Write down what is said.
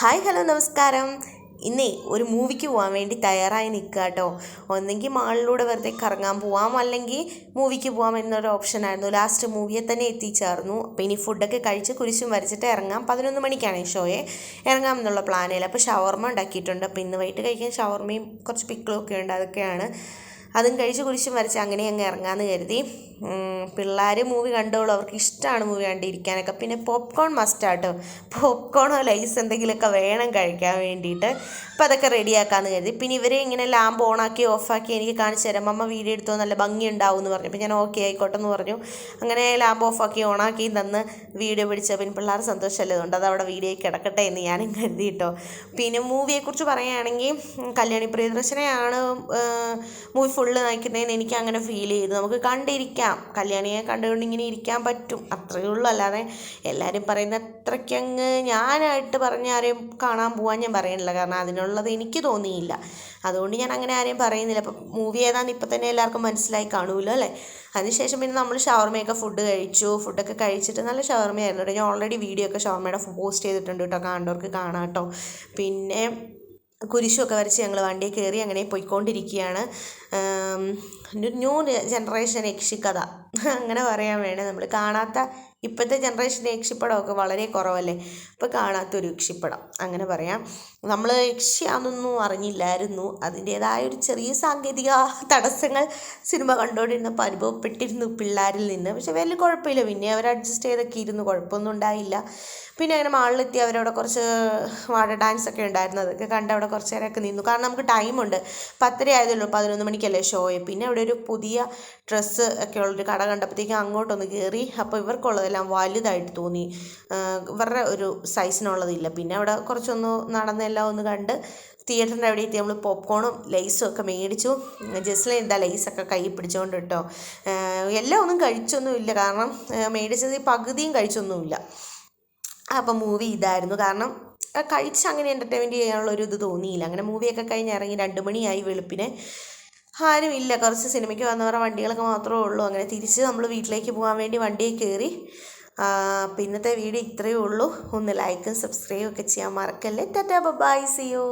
Hi hello നമസ്കാരം. ഇന്നേ ഒരു മൂവിക്ക് പോകാൻ വേണ്ടി തയ്യാറായി നിൽക്കുക കേട്ടോ. ഒന്നെങ്കിൽ മാളിലൂടെ വെറുതെ കറങ്ങാൻ പോവാം, അല്ലെങ്കിൽ മൂവിക്ക് പോകാം എന്നൊരു ഓപ്ഷനായിരുന്നു. ലാസ്റ്റ് മൂവിയെ തന്നെ എത്തിച്ചേർന്നു. അപ്പോൾ ഇനി ഫുഡൊക്കെ കഴിച്ച് കുരിശും വരച്ചിട്ട് ഇറങ്ങാം. 11 മണിക്കാണ് ഈ ഷോയെ. ഇറങ്ങാം എന്നുള്ള പ്ലാനില്ല. അപ്പോൾ ഷവർമ ഉണ്ടാക്കിയിട്ടുണ്ട്. അപ്പോൾ ഇന്ന് വൈകിട്ട് കഴിക്കാൻ ഷവർമയും കുറച്ച് പിക്കിളും ഒക്കെ ഉണ്ട്. അതൊക്കെയാണ്. അതും കഴിച്ച് കുരിശും വരച്ച് അങ്ങനെ അങ്ങ് ഇറങ്ങാമെന്ന് കരുതി. പിള്ളേർ മൂവി കണ്ടോളൂ, അവർക്ക് ഇഷ്ടമാണ് മൂവി കണ്ടിരിക്കാനൊക്കെ. പിന്നെ പോപ്കോൺ മസ്റ്റാട്ടോ. പോപ്കോണോ ലൈസ് എന്തെങ്കിലുമൊക്കെ വേണം കഴിക്കാൻ വേണ്ടിയിട്ട്. അപ്പോൾ അതൊക്കെ റെഡിയാക്കാമെന്ന് കരുതി. പിന്നെ ഇവരെ ഇങ്ങനെ ലാമ്പ് ഓണാക്കി ഓഫാക്കി എനിക്ക് കാണിച്ചു തരാം, അമ്മ വീഡിയോ എടുത്തോ, നല്ല ഭംഗി ഉണ്ടാവും എന്ന് പറഞ്ഞു. അപ്പോൾ ഞാൻ ഓക്കെ ആയിക്കോട്ടെ എന്ന് പറഞ്ഞു. അങ്ങനെ ലാമ്പ് ഓഫാക്കി ഓണാക്കി തന്ന് വീഡിയോ പിടിച്ച പിന്നെ പിള്ളേർ സന്തോഷമല്ലേ, അതുകൊണ്ട് അത് അവിടെ വീഡിയോ കിടക്കട്ടെ എന്ന് ഞാനും കരുതി കേട്ടോ. പിന്നെ മൂവിയെക്കുറിച്ച് പറയുകയാണെങ്കിൽ കല്യാണി പ്രിയദർശനെയാണ് മൂവി ഫുള്ള് നയിക്കുന്നതെന്ന് എനിക്ക് അങ്ങനെ ഫീൽ ചെയ്തു. നമുക്ക് കണ്ടിരിക്കാം, കല്യാണിയെ കണ്ടുകൊണ്ട് ഇങ്ങനെ ഇരിക്കാൻ പറ്റും, അത്രയേ ഉള്ളൂ. അല്ലാതെ എല്ലാവരും പറയുന്ന അത്രയ്ക്കങ്ങ് ഞാനായിട്ട് പറഞ്ഞ ആരെയും കാണാൻ പോകാൻ ഞാൻ പറയുന്നില്ല, കാരണം അതിനുള്ളത് എനിക്ക് തോന്നിയില്ല. അതുകൊണ്ട് ഞാൻ അങ്ങനെ ആരെയും പറയുന്നില്ല. അപ്പം മൂവി ഏതാണെന്ന് ഇപ്പം തന്നെ എല്ലാവർക്കും മനസ്സിലായി കാണുമല്ലോ അല്ലേ. അതിനുശേഷം പിന്നെ നമ്മൾ ഷവർമയൊക്കെ ഫുഡൊക്കെ കഴിച്ചിട്ട് നല്ല ഷവർമയായിരുന്നു കേട്ടോ. ഞാൻ ഓൾറെഡി വീഡിയോ ഒക്കെ ഷവർമയുടെ പോസ്റ്റ് ചെയ്തിട്ടുണ്ട് കേട്ടോ, കാണേണ്ടവർക്ക് കാണാം കേട്ടോ. പിന്നെ കുരിശുമൊക്കെ വരച്ച് ഞങ്ങൾ വണ്ടിയിൽ കയറി അങ്ങനെ പോയിക്കൊണ്ടിരിക്കുകയാണ്. ന്യൂ ജനറേഷൻ യക്ഷിക്കഥ അങ്ങനെ പറയാൻ വേണേ. നമ്മൾ കാണാത്ത ഇപ്പോഴത്തെ ജനറേഷൻ യക്ഷിപ്പടമൊക്കെ വളരെ കുറവല്ലേ, ഇപ്പോൾ കാണാത്തൊരു യക്ഷിപ്പടം അങ്ങനെ പറയാം. നമ്മൾ യക്ഷിയാണെന്നൊന്നും അറിഞ്ഞില്ലായിരുന്നു. അതിൻ്റേതായൊരു ചെറിയ സാങ്കേതിക തടസ്സങ്ങൾ സിനിമ കണ്ടുകൊണ്ടിരുന്നപ്പോൾ അനുഭവപ്പെട്ടിരുന്നു പിള്ളേരിൽ നിന്ന്. പക്ഷെ വലിയ കുഴപ്പമില്ല, പിന്നെ അവർ അഡ്ജസ്റ്റ് ചെയ്തൊക്കെ ഇരുന്നു, കുഴപ്പമൊന്നും ഉണ്ടായില്ല. പിന്നെ അങ്ങനെ മാളിലെത്തി അവരവിടെ കുറച്ച് വാഴ ഡാൻസൊക്കെ ഉണ്ടായിരുന്നു, അതൊക്കെ കണ്ട് അവിടെ കുറച്ച് നേരമൊക്കെ നിന്നു. കാരണം നമുക്ക് ടൈമുണ്ട്, 10:30 ആയതുള്ളൂ, 11 മണിക്കല്ലേ ഷോയെ. പിന്നെ അവിടെ ഒരു പുതിയ ഡ്രസ്സ് ഒക്കെ ഉള്ളൊരു കട കണ്ടപ്പോഴത്തേക്കും അങ്ങോട്ടൊന്ന് കയറി. അപ്പോൾ ഇവർക്കുള്ളതെല്ലാം വലുതായിട്ട് തോന്നി, ഇവരുടെ ഒരു സൈസിനുള്ളതില്ല. പിന്നെ അവിടെ കുറച്ചൊന്ന് നടന്നെല്ലാം ഒന്ന് കണ്ട് തിയേറ്ററിൻ്റെ അവിടെ എത്തി. നമ്മൾ പോപ്കോണും ലൈസും ഒക്കെ മേടിച്ചു. ജസ്ലിൻ എന്താ ലൈസൊക്കെ കൈ പിടിച്ചുകൊണ്ട് കേട്ടോ. എല്ലാം ഒന്നും കഴിച്ചൊന്നുമില്ല, കാരണം മേടിച്ചത് പകുതിയും കഴിച്ചൊന്നുമില്ല. അപ്പം മൂവി ഇതായിരുന്നു, കാരണം കഴിച്ച് അങ്ങനെ എൻ്റർടൈൻമെൻറ്റ് ചെയ്യാനുള്ളൊരു ഇത് തോന്നിയില്ല. അങ്ങനെ മൂവിയൊക്കെ കഴിഞ്ഞ് ഇറങ്ങി 2 മണിയായി വെളുപ്പിന്. ആരും ഇല്ല, കുറച്ച് സിനിമയ്ക്ക് വന്നവരുടെ വണ്ടികളൊക്കെ മാത്രമേ ഉള്ളൂ. അങ്ങനെ തിരിച്ച് നമ്മൾ വീട്ടിലേക്ക് പോകാൻ വേണ്ടി വണ്ടിയിൽ കയറി. അപ്പോൾ ഇന്നത്തെ വീഡിയോ ഇത്രയേ ഉള്ളൂ. ഒന്ന് ലൈക്കും സബ്സ്ക്രൈബും ഒക്കെ ചെയ്യാൻ മറക്കല്ലേ. ടാറ്റാ ബൈ, സീ യു.